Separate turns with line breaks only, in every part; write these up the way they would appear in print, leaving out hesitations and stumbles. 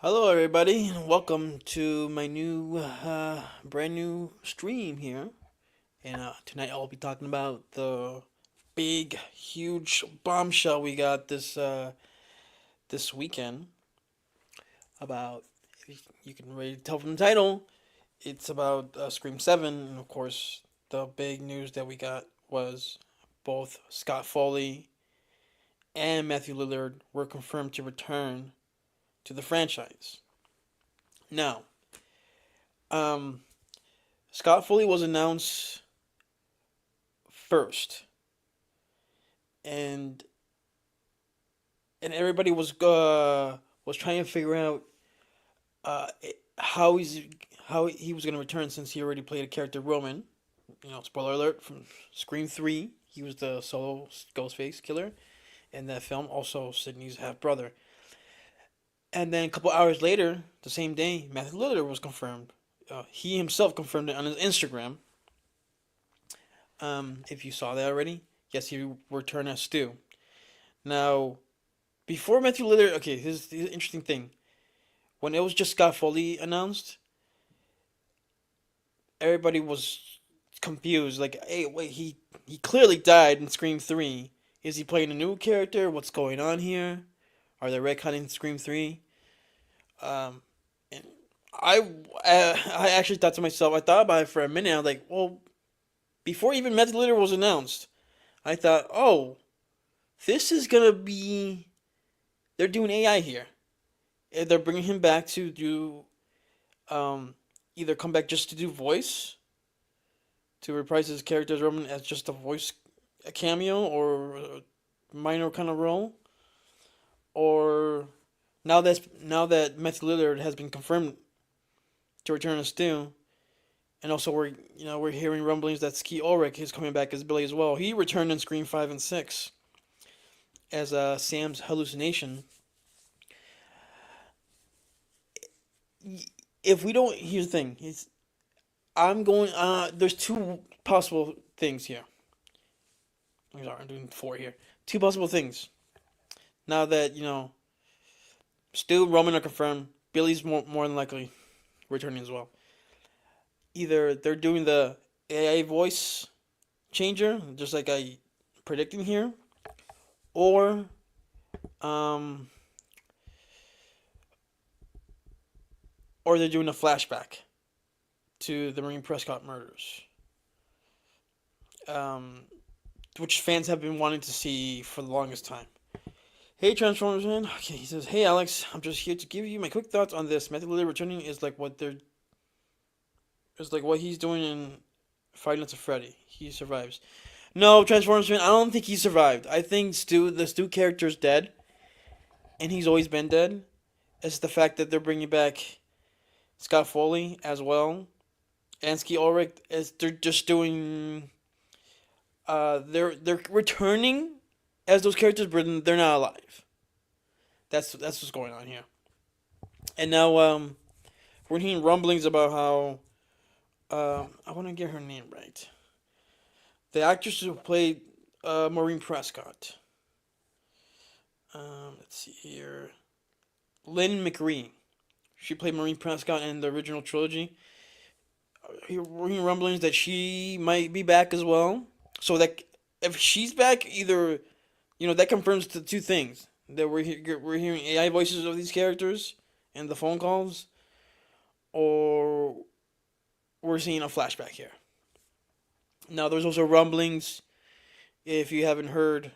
Hello, everybody, and welcome to my brand new stream here. And tonight I'll be talking about the big, huge bombshell we got this weekend. About you can already tell from the title, it's about Scream 7, and of course, the big news that we got was both Scott Foley and Matthew Lillard were confirmed to return to the franchise. Now, um, Scott Foley was announced first, and everybody was trying to figure out uh, how he was going to return since he already played a character Roman. Spoiler alert from Scream 3. He was the solo Ghostface killer in that film. Also, Sidney's half brother. And then a couple hours later, the same day, Matthew Lillard was confirmed. He himself confirmed it on his Instagram. If you saw that already, yes, he returned as Stu. Now, before Matthew Lillard, okay, here's the interesting thing. When it was just Scott Foley announced, everybody was confused. Like, hey, wait, he clearly died in Scream 3. Is he playing a new character? What's going on here? Are they retconning Scream 3? Um, and I actually thought to myself, I thought about it for a minute. I was like, well, before even Matthew Lillard was announced, I thought, oh, this is gonna be. They're doing AI here. They're bringing him back to do either come back just to do voice, to reprise his character as Roman as just a cameo or a minor kind of role, or now that Matthew Lillard has been confirmed to return as Stu, and also we're hearing rumblings that Ski Ulrich is coming back as Billy as well. He returned in Scream 5 and 6 as Sam's hallucination. If we don't, here's the thing: I'm going. There's two possible things here. I'm sorry, I'm doing four here. Two possible things. Now that Stu, Roman are confirmed, Billy's more than likely returning as well. Either they're doing the AI voice changer, just like I predicting here, or um, or they're doing a flashback to the Marine Prescott murders, um, which fans have been wanting to see for the longest time. Hey Transformers man, okay, he says, "Hey Alex, I'm just here to give you my quick thoughts on this. Matthew Lillard returning is like what he's doing in Five Nights at Freddy. He survives. No, Transformers fan, I don't think he survived. I think the Stu character's dead, and he's always been dead. It's the fact that they're bringing back Scott Foley as well, and Ski Ulrich, as they're just doing. They're returning as those characters, but they're not alive. That's what's going on here. And now we're hearing rumblings about how I want to get her name right. The actress who played Maureen Prescott. Let's see here. Lynn McRee. She played Maureen Prescott in the original trilogy. We're hearing rumblings that she might be back as well. So that if she's back, either that confirms the two things that we're hearing AI voices of these characters and the phone calls, or we're seeing a flashback here. Now, there's also rumblings. If you haven't heard,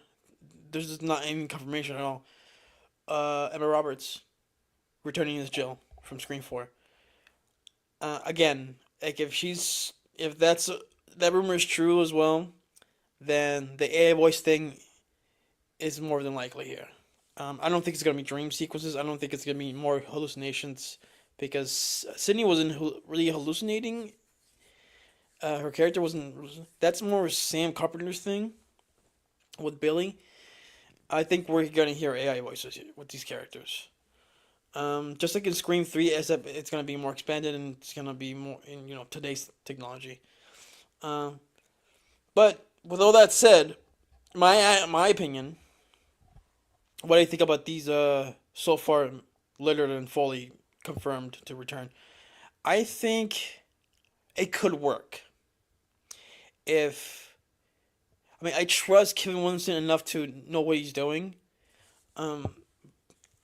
there's just not any confirmation at all. Emma Roberts returning as Jill from Scream 4. Again, like if that rumor is true as well, then the AI voice thing is more than likely here. I don't think it's gonna be dream sequences. I don't think it's gonna be more hallucinations because Sydney wasn't really hallucinating. Her character wasn't. That's more Sam Carpenter's thing with Billy. I think we're gonna hear AI voices with these characters. Just like in Scream 3, except it's gonna be more expanded and it's gonna be more in today's technology. Um, but with all that said, my opinion, what I think about these so far Lillard and Foley confirmed to return. I think it could work if I trust Kevin Williamson enough to know what he's doing. Um,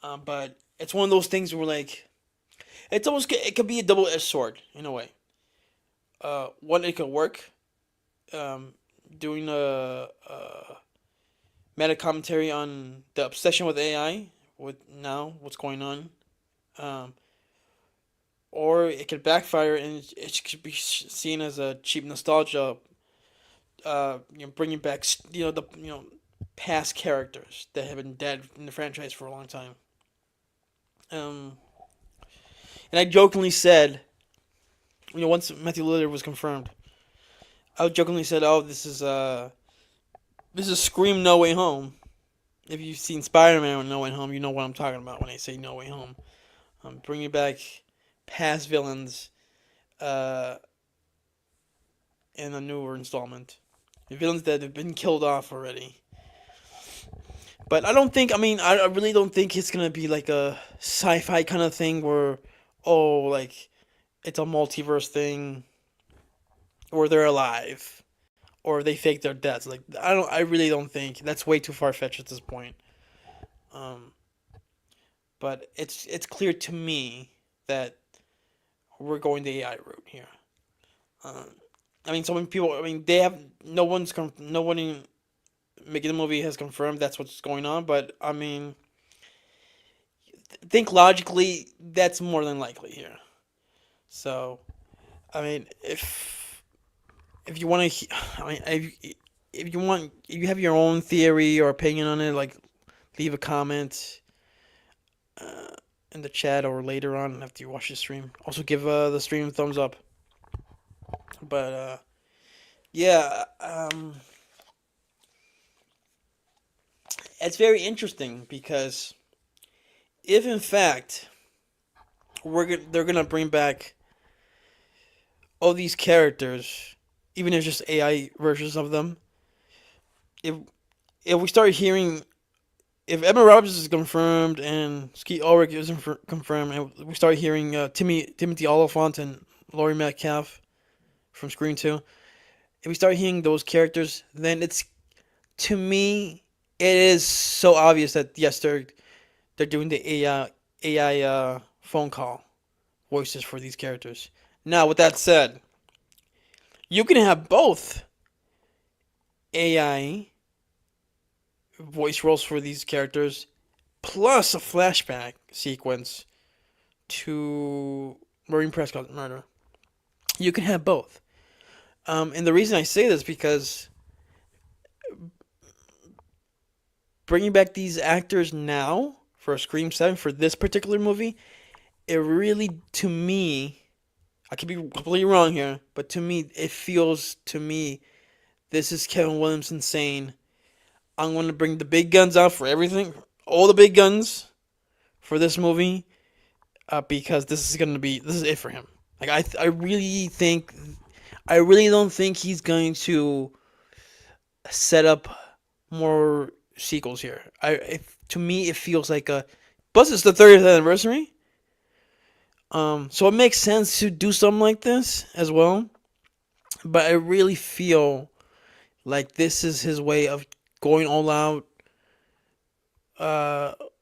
but it's one of those things where like it could be a double edged sword in a way. One, it could work. Um, Doing a meta commentary on the obsession with AI, with now what's going on. Um, or it could backfire and it could be seen as a cheap nostalgia. Bringing back the past characters that have been dead in the franchise for a long time. Um, and I jokingly said, once Matthew Lillard was confirmed, I jokingly said, "Oh, this is Scream No Way Home." If you've seen Spider-Man with No Way Home, you know what I'm talking about when I say No Way Home. Bringing back past villains uh, in a newer installment. The villains that have been killed off already. But I don't think, I really don't think it's going to be like a sci-fi kind of thing where, oh, like, it's a multiverse thing, or they're alive, or they fake their deaths. Like, I really don't think. That's way too far-fetched at this point. Um, but it's clear to me that we're going the AI route here. Um, so many people, they have, no one in making the movie has confirmed that's what's going on, but think logically, that's more than likely here. So, if you want to, if you have your own theory or opinion on it, like leave a comment uh, in the chat or later on after you watch the stream. Also, give the stream a thumbs up. But yeah, it's very interesting because if in fact they're gonna bring back all these characters, even if it's just AI versions of them, if if we start hearing, if Emma Roberts is confirmed and Skeet Ulrich isn't confirmed, and we start hearing Timothy Oliphant and Laurie Metcalf from Scream 2, if we start hearing those characters, then to me, it is so obvious that yes, they're doing the AI phone call voices for these characters. Now, with that said, you can have both AI voice roles for these characters plus a flashback sequence to Maureen Prescott's murder. You can have both. And the reason I say this is because bringing back these actors now for a Scream 7 for this particular movie, it really, to me, I could be completely wrong here, but to me, it feels to me this is Kevin Williamson saying, I'm going to bring the big guns out for everything, all the big guns for this movie, because this is it for him. Like, I really don't think he's going to set up more sequels here. To me, it feels like plus it's the 30th anniversary. So it makes sense to do something like this as well. But I really feel like this is his way of going all out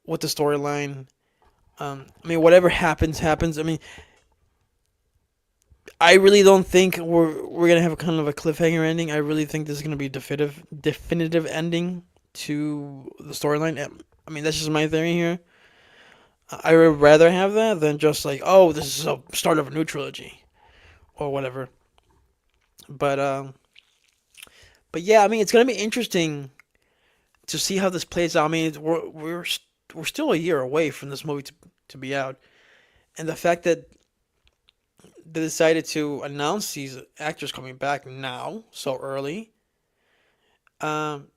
with the storyline. Whatever happens. I really don't think we're gonna have a kind of a cliffhanger ending. I really think this is gonna be a definitive ending to the storyline. That's just my theory here. I would rather have that than just like, oh, this is a start of a new trilogy or whatever. But yeah, it's gonna be interesting to see how this plays out. We're still a year away from this movie to be out, and the fact that they decided to announce these actors coming back now so early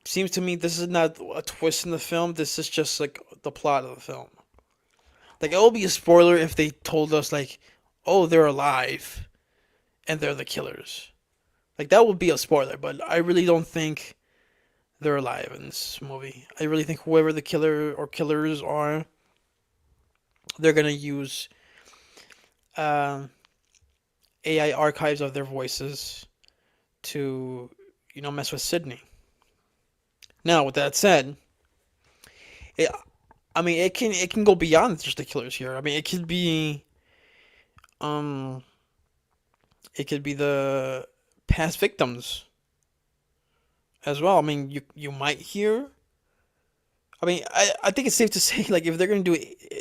seems to me this is not a twist in the film. This is just like the plot of the film. Like, it will be a spoiler if they told us like, oh, they're alive and they're the killers. Like, that would be a spoiler, but I really don't think they're alive in this movie. I really think whoever the killer or killers are, they're gonna use uh, AI archives of their voices to, mess with Sydney. Now, with that said, it, I mean, it can go beyond just the killers here. I mean, um, it could be the past victims as well. I mean, you might hear. I mean, I think it's safe to say, like, if they're gonna do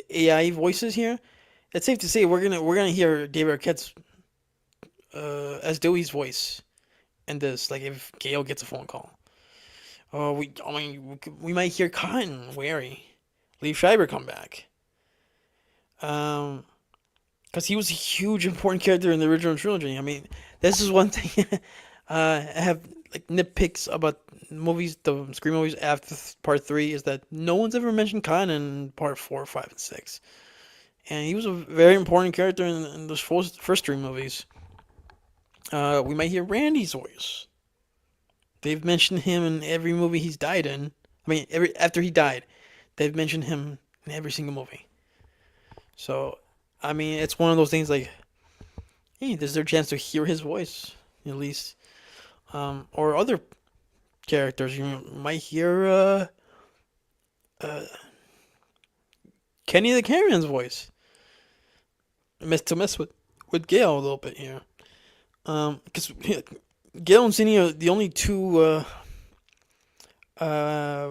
AI voices here, it's safe to say we're gonna hear David Arquette's as Dewey's voice in this. Like, if Gail gets a phone call, I mean, we might hear Cotton, Wary, Lee Schreiber come back. Um, because he was a huge important character in the original trilogy. I mean, this is one thing I have like nitpicks about movies, the Scream movies after part three, is that no one's ever mentioned Khan in part four, five, and six, and he was a very important character in those first three movies. We might hear Randy's voice. They've mentioned him in every movie he's died in. I mean, every after he died, they've mentioned him in every single movie. So, I mean, it's one of those things like, hey, there's their chance to hear his voice at least, or other characters. You might hear uh, Kenny the Carrigan's voice, mess with Gail a little bit here, because Gail and Cindy are the only two uh,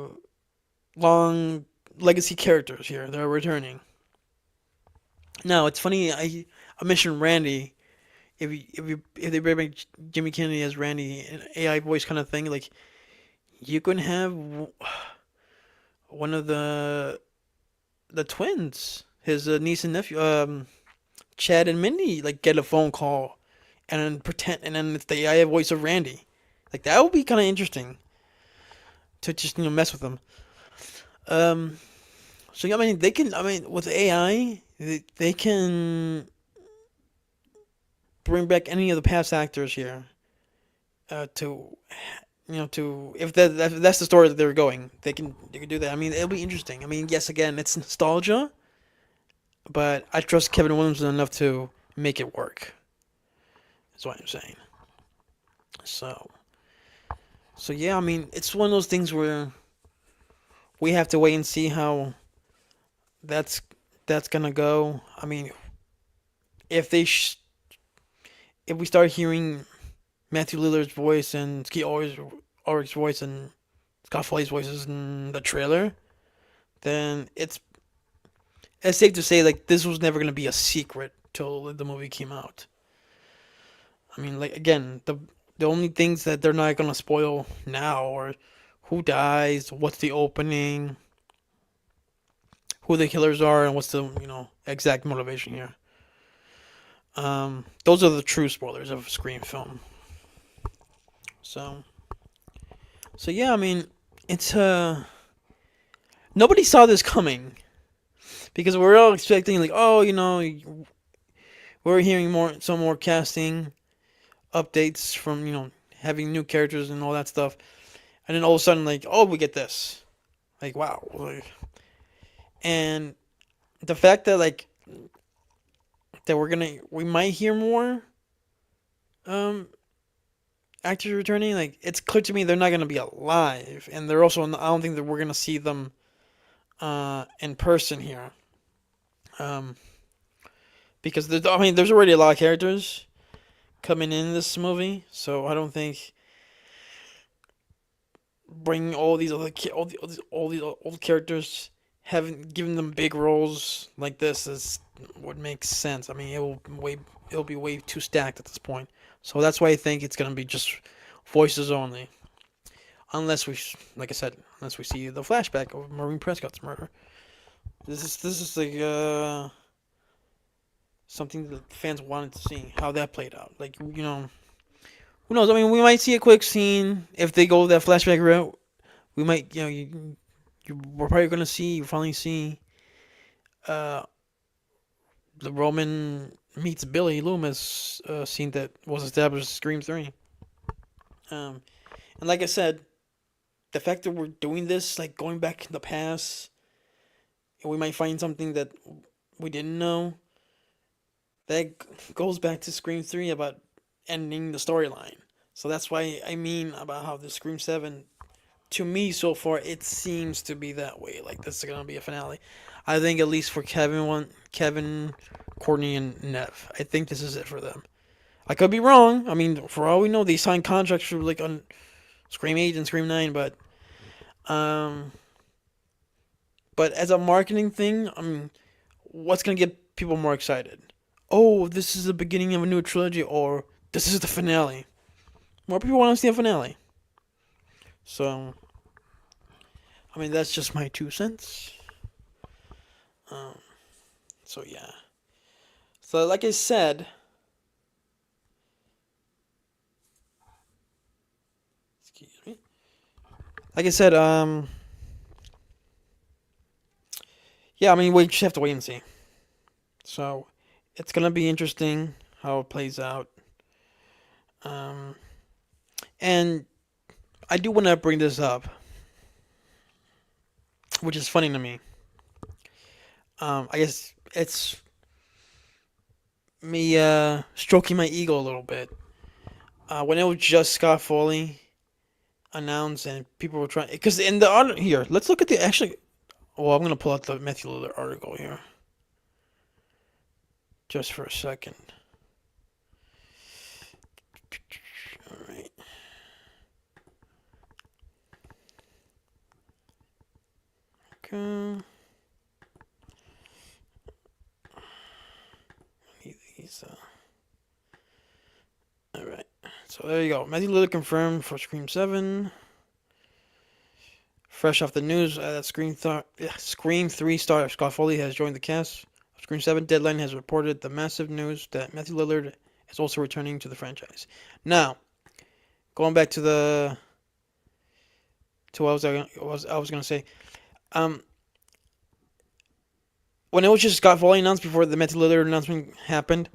long legacy characters here that are returning. Now it's funny I mentioned Randy. If they bring back Jimmy Kennedy as Randy, an AI voice kind of thing, like you can have one of the twins, his niece and nephew, Chad and Mindy, like get a phone call and then pretend, and then it's the AI voice of Randy. Like that would be kind of interesting to just mess with them. Um, so yeah, I mean they can. I mean with AI, they can bring back any of the past actors here to to if that's the story that they're going, they can do that. I mean, it'll be interesting. I mean, yes, again, it's nostalgia, but I trust Kevin Williamson enough to make it work. That's what I'm saying. So, so yeah, I mean, it's one of those things where we have to wait and see how that's that's gonna go. I mean, if they if we start hearing Matthew Lillard's voice and Skeet Ulrich's voice and Scott Foley's voices in the trailer, then it's safe to say like this was never gonna be a secret till the movie came out. I mean, like again, the only things that they're not gonna spoil now are who dies, what's the opening, who the killers are, and what's the exact motivation here. Those are the true spoilers of a Scream film. So, so yeah, I mean, it's nobody saw this coming because we're all expecting like, oh, we're hearing some more casting updates from having new characters and all that stuff, and then all of a sudden like, oh, we get this, like wow, like, and the fact that like that we might hear more um actors returning, like it's clear to me they're not gonna be alive, and they're also I don't think that we're gonna see them in person here, um because I mean there's already a lot of characters coming in this movie, so I don't think bringing all these other all these old characters, having given them big roles like this is what makes sense. I mean, it'll be way too stacked at this point. So that's why I think it's gonna be just voices only, unless like I said, unless we see the flashback of Maureen Prescott's murder. This is like something that fans wanted to see how that played out. Like who knows? I mean, we might see a quick scene if they go that flashback route. We might, we're probably gonna finally see, uh, the Roman meets Billy Loomis scene that was established in Scream 3. Um, and like I said, the fact that we're doing this, like going back in the past, we might find something that we didn't know. That goes back to Scream 3 about ending the storyline. So that's why I mean about how the Scream 7, to me so far, it seems to be that way. Like this is gonna be a finale. I think at least for Kevin, Courtney, and Nev. I think this is it for them. I could be wrong. I mean, for all we know, they signed contracts for like on Scream 8 and Scream 9, um, but as a marketing thing, I mean, what's gonna get people more excited? Oh, this is the beginning of a new trilogy, or this is the finale. More people want to see a finale. So, I mean, that's just my 2 cents. Um, so yeah. So like I said, excuse me. Like I said, yeah. I mean, we just have to wait and see. So, it's gonna be interesting how it plays out. Um, and I do want to bring this up, which is funny to me. I guess it's me stroking my ego a little bit. When it was just Scott Foley announced and people were trying, because in the here, let's look at the actually. Well, I'm gonna pull out the Matthew Lillard article here, just for a second. All right. Okay. These. All right. So there you go. Matthew Lillard confirmed for Scream 7. Fresh off the news that Scream 3 star Scott Foley has joined the cast of Scream 7. Deadline has reported the massive news that Matthew Lillard is also returning to the franchise. Now, going back to what I was gonna say. Um, when it was just Scott Foley announced before the Matthew Lillard announcement happened,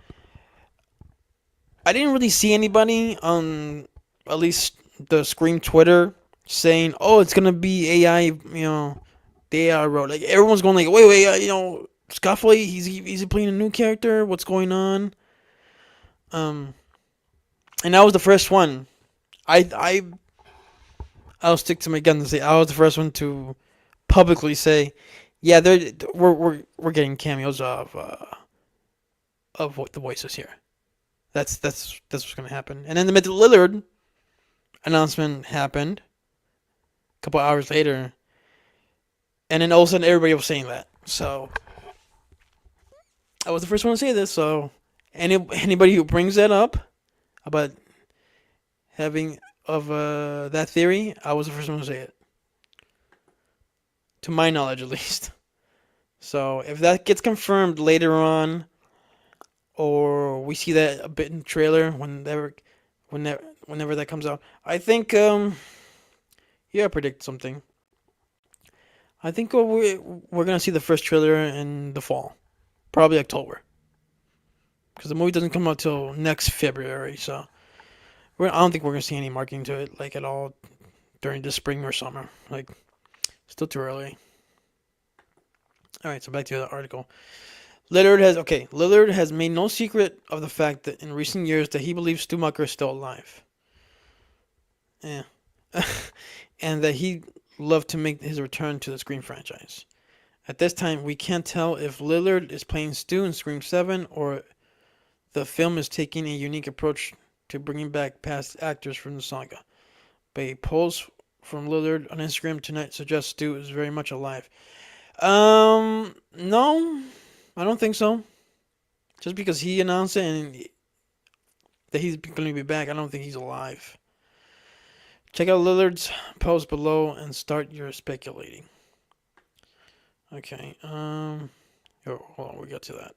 I didn't really see anybody on at least the Scream Twitter saying, "Oh, it's gonna be AI." The AI wrote like everyone's going like, "Wait, Scott Foley, he's playing a new character. What's going on?" Um, and I was the first one. I I'll stick to my guns and say I was the first one to publicly say, "Yeah, we're getting cameos of what the voices here." That's what's gonna happen. And then the Lillard announcement happened a couple hours later, and then all of a sudden everybody was saying that. So I was the first one to say this. So anybody who brings that up about having of that theory, I was the first one to say it, to my knowledge at least. So if that gets confirmed later on, or we see that a bit in the trailer whenever that comes out, I think yeah, I predict something. I think we're gonna see the first trailer in the fall, probably October, because the movie doesn't come out till next February. So I don't think we're gonna see any marketing to it like at all during the spring or summer. Like still too early. All right, so back to the article. Lillard has made no secret of the fact that in recent years that he believes Stumacher is still alive. Yeah. And that he'd love to make his return to the Scream franchise. At this time, we can't tell if Lillard is playing Stu in Scream 7 or the film is taking a unique approach to bringing back past actors from the saga. But a post from Lillard on Instagram tonight suggests Stu is very much alive. No, I don't think so. Just because he announced it and that he's going to be back, I don't think he's alive. Check out Lillard's post below and start your speculating. Okay, hold on, we got to that.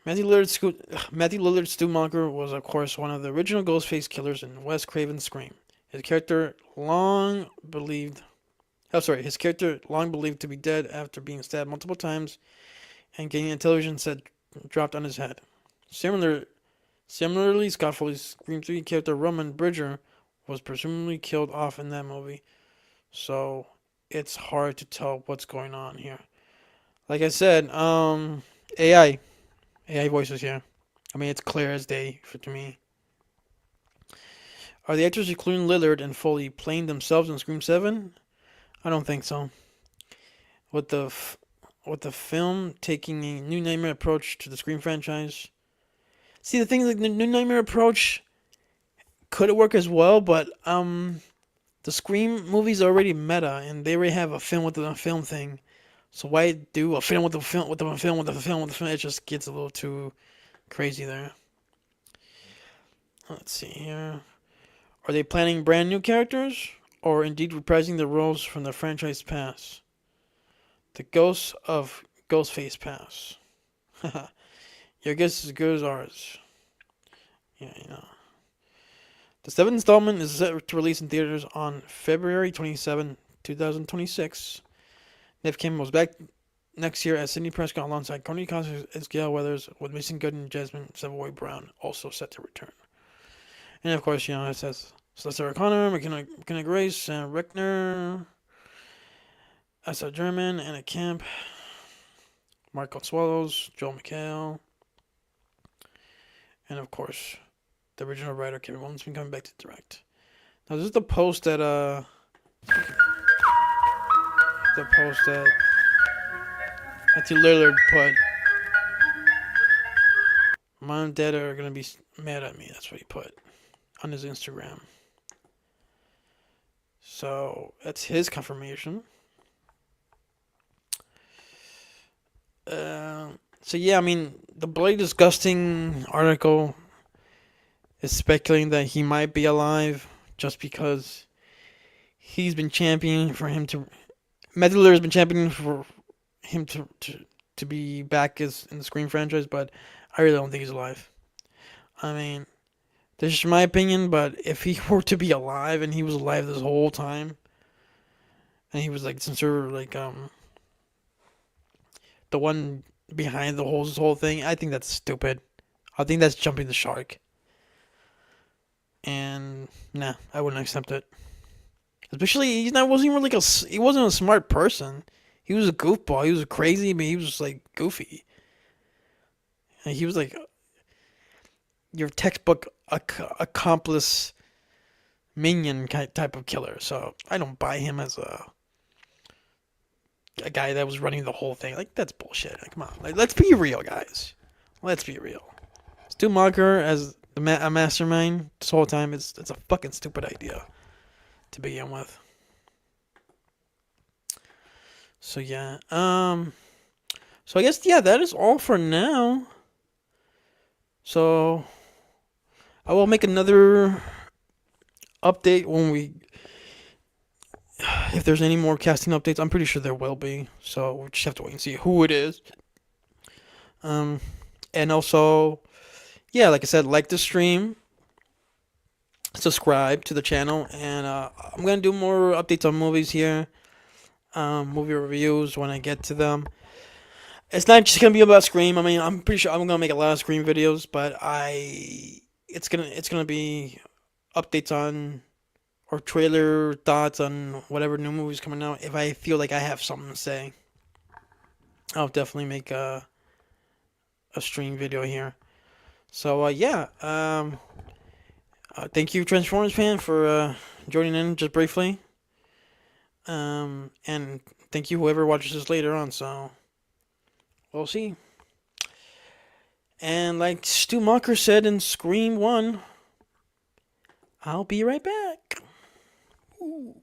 Matthew Lillard Stumacher was, of course, one of the original Ghostface killers in Wes Craven's Scream. His character long believed to be dead after being stabbed multiple times and getting a television set dropped on his head. Similarly, Scott Foley's Scream 3 character Roman Bridger was presumably killed off in that movie, so it's hard to tell what's going on here. Like I said, AI voices here. I mean, it's clear as day to me. Are the actors including Lillard and Foley playing themselves in Scream 7? I don't think so. With with the film taking a new Nightmare approach to the Scream franchise. See, the thing is, like the new Nightmare approach could work as well, but the Scream movies are already meta, and they already have a film within a film thing. So why do a film with a film with a film with a film with a film? It just gets a little too crazy there. Let's see here. Are they planning brand new characters, or indeed reprising the roles from the franchise past? The ghosts of Ghostface Pass. Your guess is as good as ours. Yeah, you know. The seventh installment is set to release in theaters on February 27, 2026. Nev Campbell was back next year as Sidney Prescott alongside Courtney Cox as Gail Weathers, with Mason Good and Jasmine Savoy Brown also set to return. And of course, it says Celeste O'Connor, McKenna Grace, Sam Reckner, Asa German, Anna Camp, Marco Swallows, Joel McHale, and of course, the original writer Kevin Williamson coming back to direct. Now, this is the post that Matthew Lillard put. Mom and Dad are gonna be mad at me. That's what he put on his Instagram. So that's his confirmation. So yeah, I mean, the bloody disgusting article is speculating that he might be alive just because he's been championing for him to. Matthew Lillard has been championing for him to be back as in the Scream franchise, but I really don't think he's alive. I mean, this is my opinion, but if he were to be alive and he was alive this whole time, and he was like some sort of like the one behind this whole thing, I think that's stupid. I think that's jumping the shark. And nah, I wouldn't accept it. Especially he wasn't a smart person. He was a goofball. He was crazy, but he was just like goofy. And he was like your textbook accomplice minion type of killer. So I don't buy him as a guy that was running the whole thing. Like, that's bullshit. Like, come on. Like, let's be real, guys. Let's be real. Stu Macher as a mastermind this whole time, it's a fucking stupid idea to begin with. So, yeah. So, I guess, yeah, that is all for now. So, I will make another update if there's any more casting updates. I'm pretty sure there will be, so we'll just have to wait and see who it is. And also, yeah, like I said, like the stream, subscribe to the channel, and I'm gonna do more updates on movies here, movie reviews when I get to them. It's not just gonna be about Scream. I mean, I'm pretty sure I'm gonna make a lot of Scream videos, but it's gonna be updates on or trailer thoughts on whatever new movies coming out. If I feel like I have something to say, I'll definitely make a stream video here. So yeah, thank you, Transformers fan, for joining in just briefly. And thank you whoever watches this later on. So we'll see. And like Stu Macher said in Scream 1, I'll be right back. Ooh.